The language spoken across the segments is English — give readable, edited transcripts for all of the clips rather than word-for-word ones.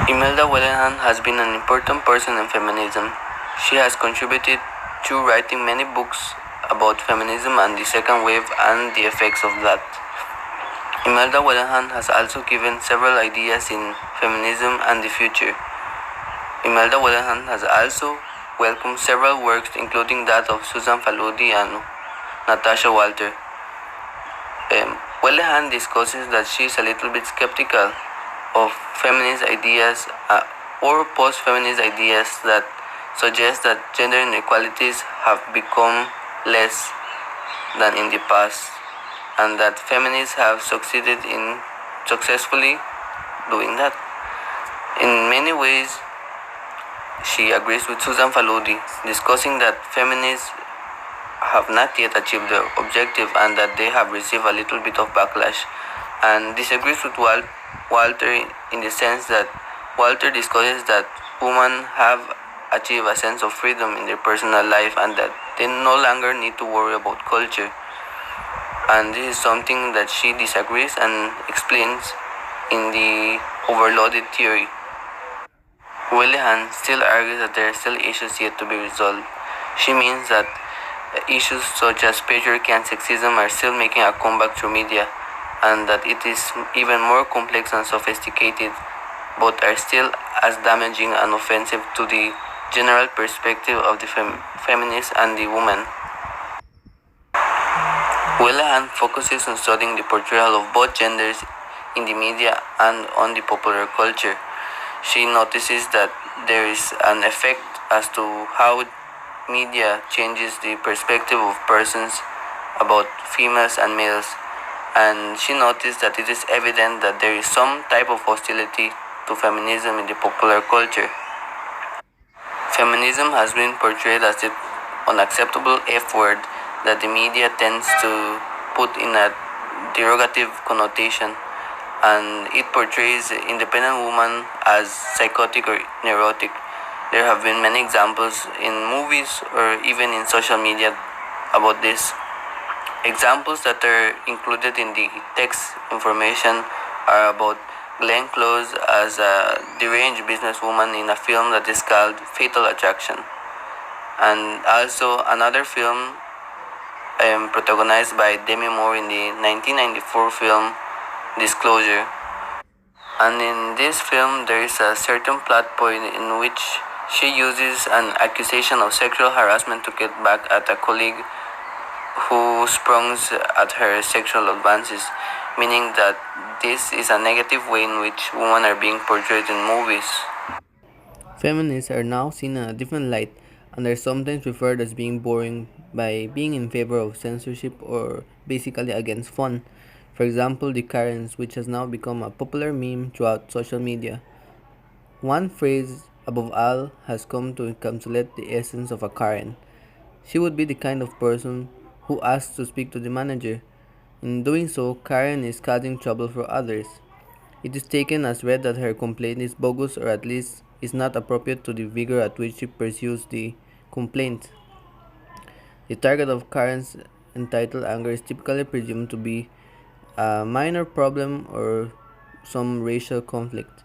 Imelda Wellenhan has been an important person in feminism. She has contributed to writing many books about feminism and the second wave and the effects of that. Imelda Wellenhan has also given several ideas in feminism and the future. Imelda Wellenhan has also welcomed several works, including that of Susan Faludi and Natasha Walter. Wellenhan discusses that she is a little bit skeptical of feminist ideas or post-feminist ideas that suggest that gender inequalities have become less than in the past, and that feminists have succeeded in successfully doing that. In many ways, she agrees with Susan Faludi, discussing that feminists have not yet achieved their objective and that they have received a little bit of backlash, and disagrees with Walter in the sense that Walter discusses that women have achieved a sense of freedom in their personal life and that they no longer need to worry about culture. And this is something that she disagrees and explains in the overloaded theory. Wellenhan still argues that there are still issues yet to be resolved. She means that issues such as patriarchy and sexism are still making a comeback through media, and that it is even more complex and sophisticated, but are still as damaging and offensive to the general perspective of the feminist and the woman. Wellenhan focuses on studying the portrayal of both genders in the media and on the popular culture. She notices that there is an effect as to how media changes the perspective of persons about females and males, and she noticed that it is evident that there is some type of hostility to feminism in the popular culture. Feminism has been portrayed as the unacceptable F word that the media tends to put in a derogative connotation, and it portrays independent women as psychotic or neurotic. There have been many examples in movies or even in social media about this. Examples that are included in the text information are about Glenn Close as a deranged businesswoman in a film that is called Fatal Attraction, and also another film protagonized by Demi Moore in the 1994 film Disclosure. And in this film, there is a certain plot point in which she uses an accusation of sexual harassment to get back at a colleague who sprung at her sexual advances, meaning that this is a negative way in which women are being portrayed in movies. Feminists are now seen in a different light and are sometimes referred as being boring by being in favor of censorship or basically against fun. For example, the Karens, which has now become a popular meme throughout social media. One phrase above all has come to encapsulate the essence of a Karen. She would be the kind of person who asks to speak to the manager. In doing so, Karen is causing trouble for others. It is taken as read that her complaint is bogus or at least is not appropriate to the vigor at which she pursues the complaint. The target of Karen's entitled anger is typically presumed to be a minor problem or some racial conflict,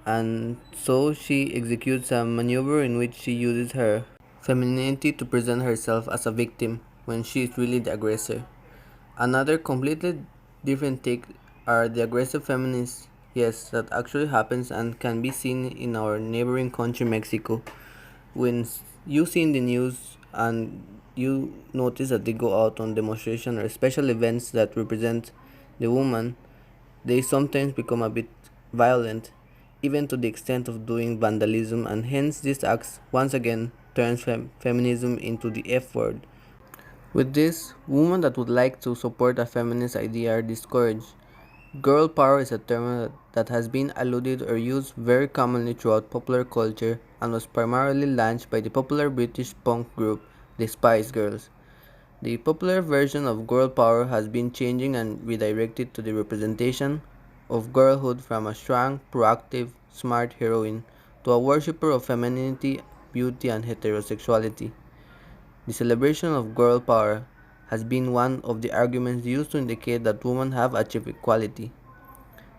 and so she executes a maneuver in which she uses her femininity to present herself as a victim when she is really the aggressor. Another completely different take are the aggressive feminists. Yes, that actually happens and can be seen in our neighboring country, Mexico. When you see in the news and you notice that they go out on demonstration or special events that represent the woman, they sometimes become a bit violent, even to the extent of doing vandalism, and hence this acts once again turns feminism into the F word. With this, women that would like to support a feminist idea are discouraged. Girl power is a term that has been alluded or used very commonly throughout popular culture and was primarily launched by the popular British punk group the Spice Girls. The popular version of girl power has been changing and redirected to the representation of girlhood from a strong, proactive, smart heroine to a worshipper of femininity, beauty, and heterosexuality. The celebration of girl power has been one of the arguments used to indicate that women have achieved equality.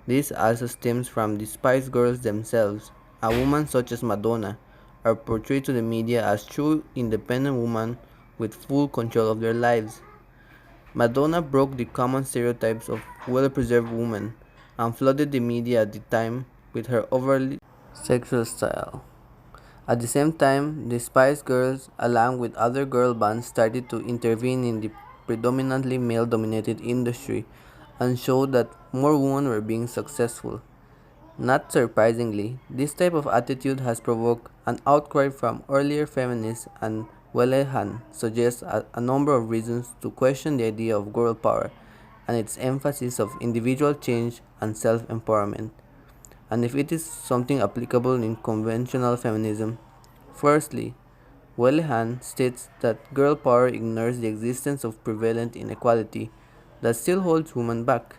This also stems from the Spice Girls themselves. A woman such as Madonna are portrayed to the media as true independent women with full control of their lives. Madonna broke the common stereotypes of well-preserved women and flooded the media at the time with her overly sexual style. At the same time, the Spice Girls, along with other girl bands, started to intervene in the predominantly male-dominated industry and showed that more women were being successful. Not surprisingly, this type of attitude has provoked an outcry from earlier feminists, and Wellehand suggests a number of reasons to question the idea of girl power and its emphasis of individual change and self-empowerment, and if it is something applicable in conventional feminism. Firstly, Wellehand states that girl power ignores the existence of prevalent inequality that still holds women back.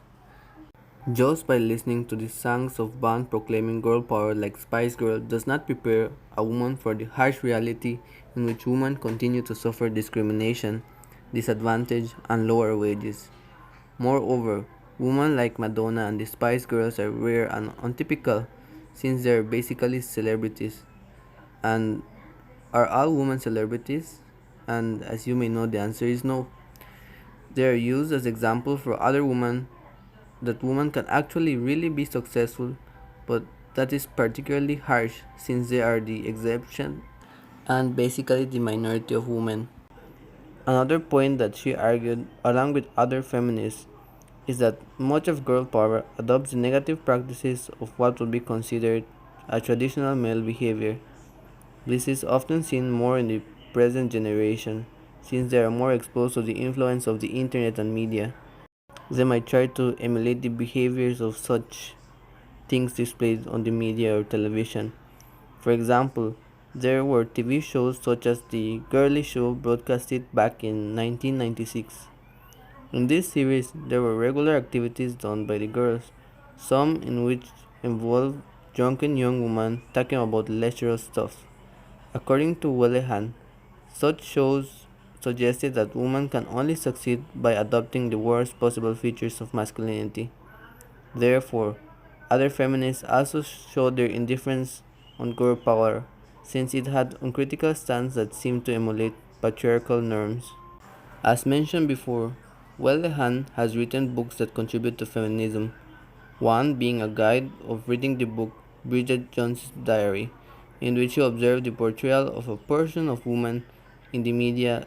Just by listening to the songs of bands proclaiming girl power like Spice Girl does not prepare a woman for the harsh reality in which women continue to suffer discrimination, disadvantage, and lower wages. Moreover, women like Madonna and the Spice Girls are rare and untypical since they are basically celebrities. And are all women celebrities? And as you may know, the answer is no. They are used as example for other women that women can actually really be successful, but that is particularly harsh since they are the exception and basically the minority of women. Another point that she argued, along with other feminists, is that much of girl power adopts the negative practices of what would be considered a traditional male behavior. This is often seen more in the present generation, since they are more exposed to the influence of the internet and media. They might try to emulate the behaviors of such things displayed on the media or television. For example, there were TV shows such as The Girly Show broadcasted back in 1996. In this series, there were regular activities done by the girls, some in which involved drunken young women talking about lecherous stuff. According to Wellehand, such shows suggested that women can only succeed by adopting the worst possible features of masculinity. Therefore, other feminists also showed their indifference on girl power, since it had uncritical stance that seemed to emulate patriarchal norms. As mentioned before, Wellehand has written books that contribute to feminism, one being a guide of reading the book Bridget Jones's Diary, in which she observed the portrayal of a portion of women in the media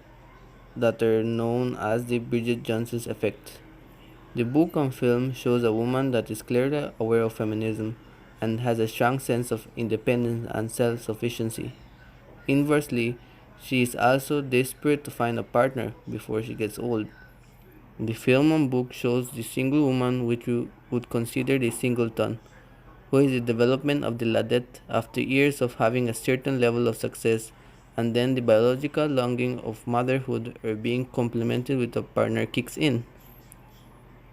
that are known as the Bridget Jones effect. The book on film shows a woman that is clearly aware of feminism and has a strong sense of independence and self-sufficiency. Inversely, she is also desperate to find a partner before she gets old. The film and book shows the single woman which we would consider the singleton, who is the development of the ladette after years of having a certain level of success, and then the biological longing of motherhood or being complemented with a partner kicks in.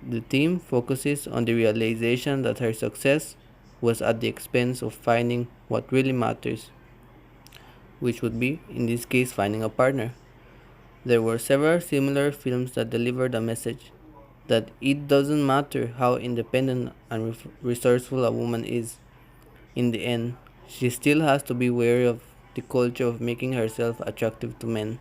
The theme focuses on the realization that her success was at the expense of finding what really matters, which would be, in this case, finding a partner. There were several similar films that delivered a message that it doesn't matter how independent and resourceful a woman is. In the end, she still has to be wary of the culture of making herself attractive to men.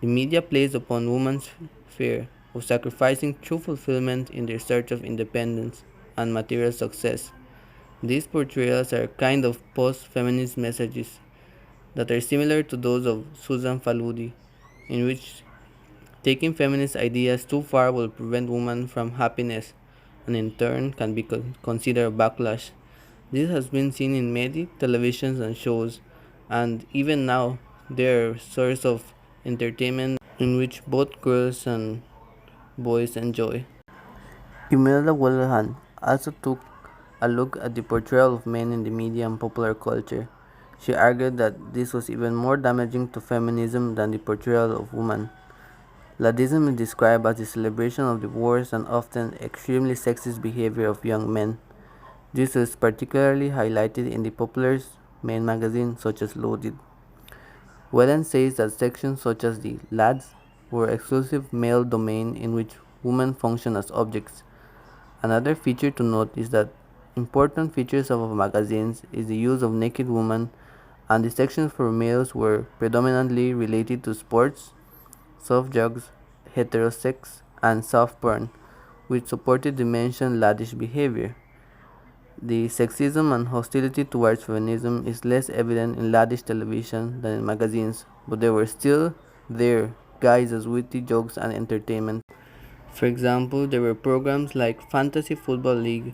The media plays upon women's fear of sacrificing true fulfillment in their search of independence and material success. These portrayals are kind of post-feminist messages that are similar to those of Susan Faludi, in which taking feminist ideas too far will prevent women from happiness and in turn can be considered a backlash. This has been seen in many televisions and shows, and even now they are source of entertainment in which both girls and boys enjoy. Imelda Wellehand also took a look at the portrayal of men in the media and popular culture. She argued that this was even more damaging to feminism than the portrayal of women. Ladism is described as the celebration of the worst and often extremely sexist behavior of young men. This was particularly highlighted in the popular men magazines such as Loaded. Whelan says that sections such as the Lads were exclusive male domain in which women function as objects, Another feature to note is that important features of magazines is the use of naked women, and the sections for males were predominantly related to sports, soft drugs, heterosex, and soft porn, which supported the mentioned laddish behavior. The sexism and hostility towards feminism is less evident in laddish television than in magazines, but they were still there, guised as witty jokes and entertainment. For example, there were programs like Fantasy Football League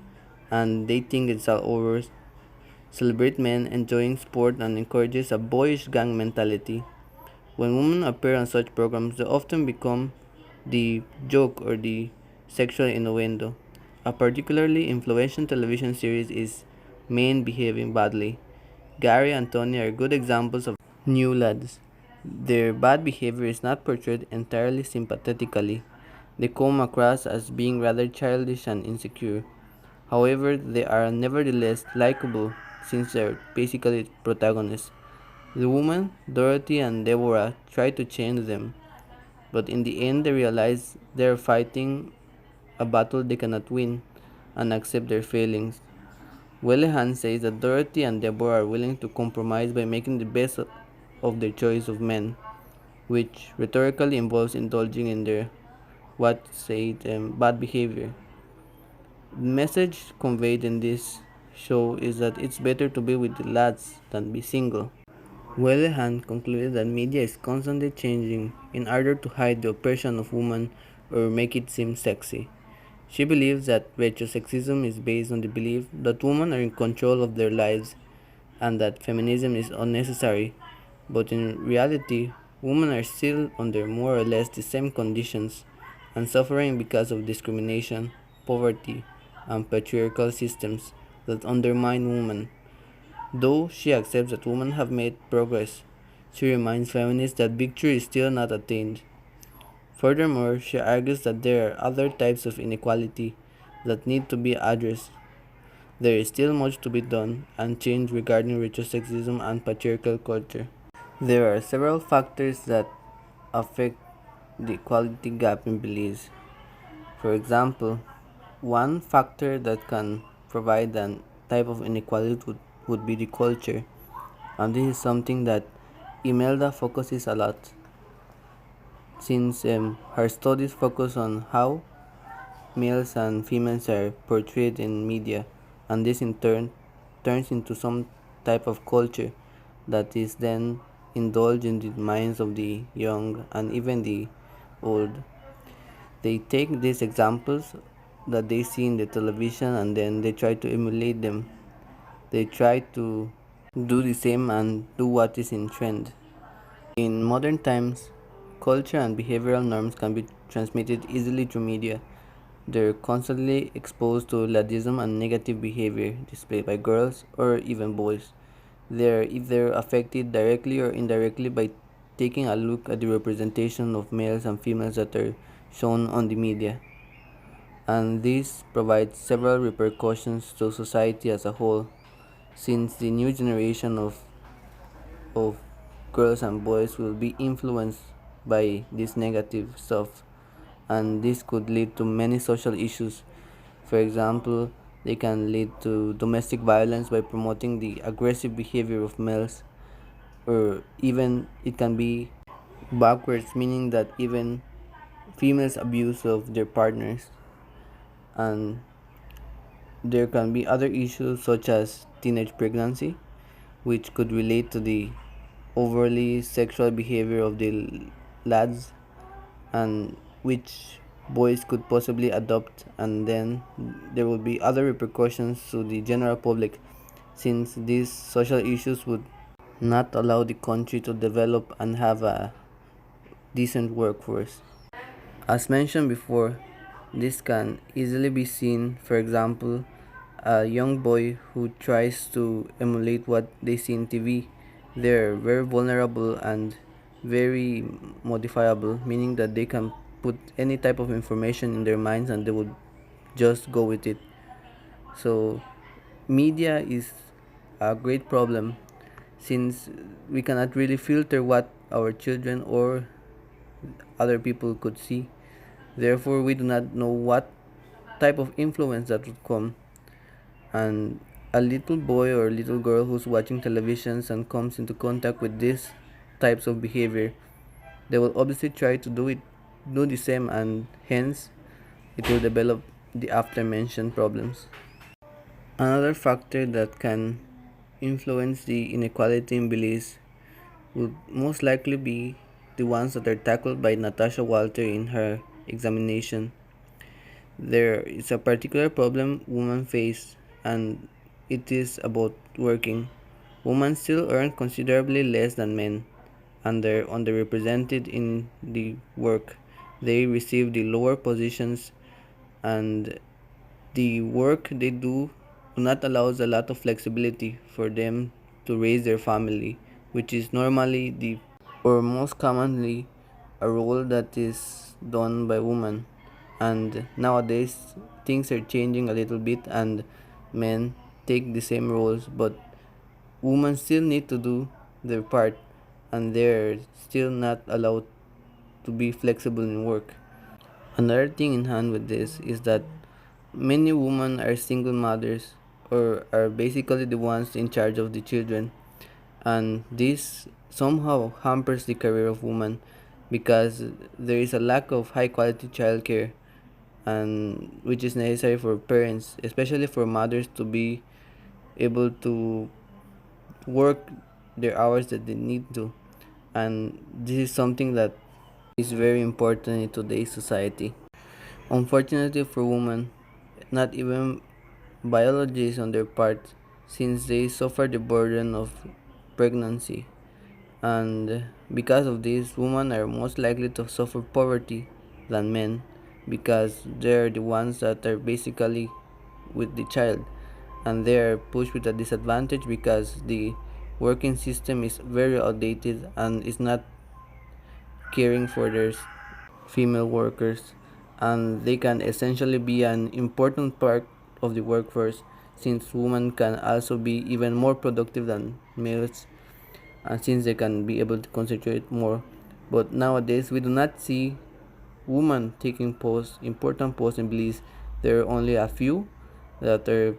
and They Think It's All Over celebrate men enjoying sport and encourages a boyish gang mentality. When women appear on such programs, they often become the joke or the sexual innuendo. A particularly influential television series is Men Behaving Badly. Gary and Tony are good examples of new lads. Their bad behavior is not portrayed entirely sympathetically. They come across as being rather childish and insecure. However, they are nevertheless likable since they're basically protagonists. The women, Dorothy and Deborah, try to change them, but in the end they realize they're fighting a battle they cannot win and accept their failings. Welehan says that Dorothy and Deborah are willing to compromise by making the best of their choice of men, which rhetorically involves indulging in their bad behavior. The message conveyed in this show is that it's better to be with the lads than be single. Welehan concluded that media is constantly changing in order to hide the oppression of women or make it seem sexy. She believes that retrosexism is based on the belief that women are in control of their lives and that feminism is unnecessary, but in reality, women are still under more or less the same conditions and suffering because of discrimination, poverty, and patriarchal systems that undermine women. Though she accepts that women have made progress, she reminds feminists that victory is still not attained. Furthermore, she argues that there are other types of inequality that need to be addressed. There is still much to be done and changed regarding retrosexism and patriarchal culture. There are several factors that affect the equality gap in Belize. For example, one factor that can provide a type of inequality would be the culture, and this is something that Imelda focuses a lot since her studies focus on how males and females are portrayed in media, and this in turn turns into some type of culture that is then indulged in the minds of the young and even the old. They take these examples that they see in the television and then they try to emulate them. They try to do the same and do what is in trend. In modern times, culture and behavioral norms can be transmitted easily through media. They're constantly exposed to ladism and negative behavior displayed by girls or even boys. They're either affected directly or indirectly by taking a look at the representation of males and females that are shown on the media. And this provides several repercussions to society as a whole, since the new generation of girls and boys will be influenced by this negative stuff, and this could lead to many social issues. For example, they can lead to domestic violence by promoting the aggressive behavior of males, or even it can be backwards, meaning that even females abuse of their partners. And there can be other issues such as teenage pregnancy, which could relate to the overly sexual behavior of the lads, and which boys could possibly adopt, and then there will be other repercussions to the general public since these social issues would not allow the country to develop and have a decent workforce. As mentioned before, this can easily be seen, for example, a young boy who tries to emulate what they see in TV. They're very vulnerable and very modifiable, meaning that they can put any type of information in their minds and they would just go with it. So, media is a great problem since we cannot really filter what our children or other people could see. Therefore, we do not know what type of influence that would come. And a little boy or little girl who's watching televisions and comes into contact with these types of behavior, they will obviously try to do the same, and hence it will develop the after mentioned problems. Another factor that can influence the inequality in beliefs would most likely be the ones that are tackled by Natasha Walter in her examination. There is a particular problem women face, and it is about working. Women still earn considerably less than men, and they're underrepresented in the work. They receive the lower positions, and the work they do not allows a lot of flexibility for them to raise their family, which is normally the or most commonly a role that is done by women. And nowadays things are changing a little bit, and men take the same roles, but women still need to do their part, and they're still not allowed to be flexible in work. Another thing in hand with this is that many women are single mothers, or are basically the ones in charge of the children, and this somehow hampers the career of women because there is a lack of high quality childcare, and which is necessary for parents, especially for mothers, to be able to work their hours that they need to. And this is something that is very important in today's society. Unfortunately for women, not even biology is on their part, since they suffer the burden of pregnancy. And because of this, women are most likely to suffer poverty than men, because they're the ones that are basically with the child, and they are pushed with a disadvantage because the working system is very outdated and is not caring for their female workers, and they can essentially be an important part of the workforce, since women can also be even more productive than males, and since they can be able to concentrate more. But nowadays we do not see women taking important posts in beliefs. There are only a few that are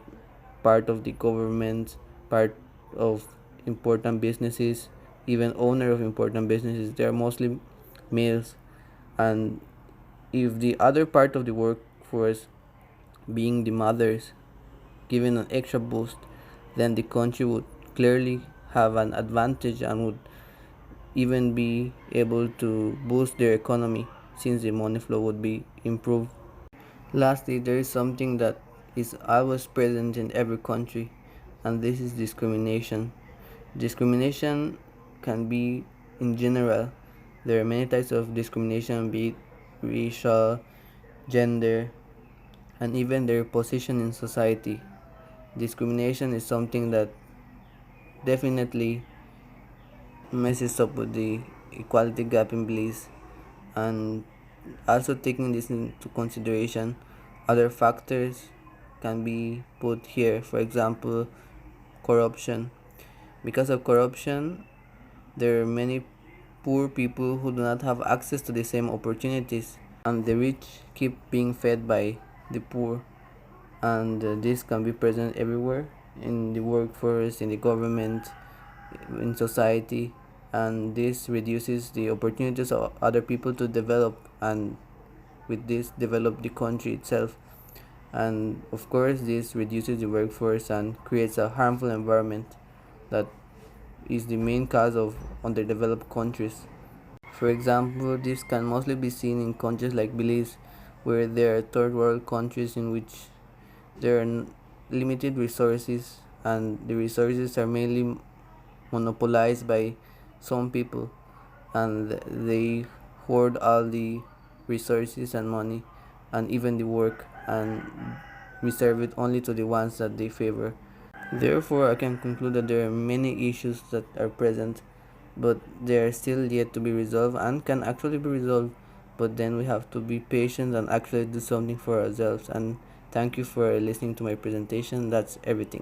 part of the government, part of important businesses, even owner of important businesses. They are mostly males, and if the other part of the workforce, being the mothers, given an extra boost, then the country would clearly have an advantage and would even be able to boost their economy, since the money flow would be improved. Lastly, there is something that is always present in every country, and this is discrimination. Discrimination can be in general. There are many types of discrimination, be it racial, gender, and even their position in society. Discrimination is something that definitely messes up with the equality gap in beliefs. And also taking this into consideration, other factors can be put here. For example, corruption. Because of corruption, there are many poor people who do not have access to the same opportunities, and the rich keep being fed by the poor. And this can be present everywhere, in the workforce, in the government, in society, and this reduces the opportunities of other people to develop, and with this develop the country itself. And of course this reduces the workforce and creates a harmful environment that is the main cause of underdeveloped countries. For example, this can mostly be seen in countries like Belize, where there are third world countries in which there are limited resources, and the resources are mainly monopolized by some people, and they hoard all the resources and money, and even the work, and reserve it only to the ones that they favor. Therefore, I can conclude that there are many issues that are present, but they are still yet to be resolved and can actually be resolved. But then we have to be patient and actually do something for ourselves. And thank you for listening to my presentation. That's everything.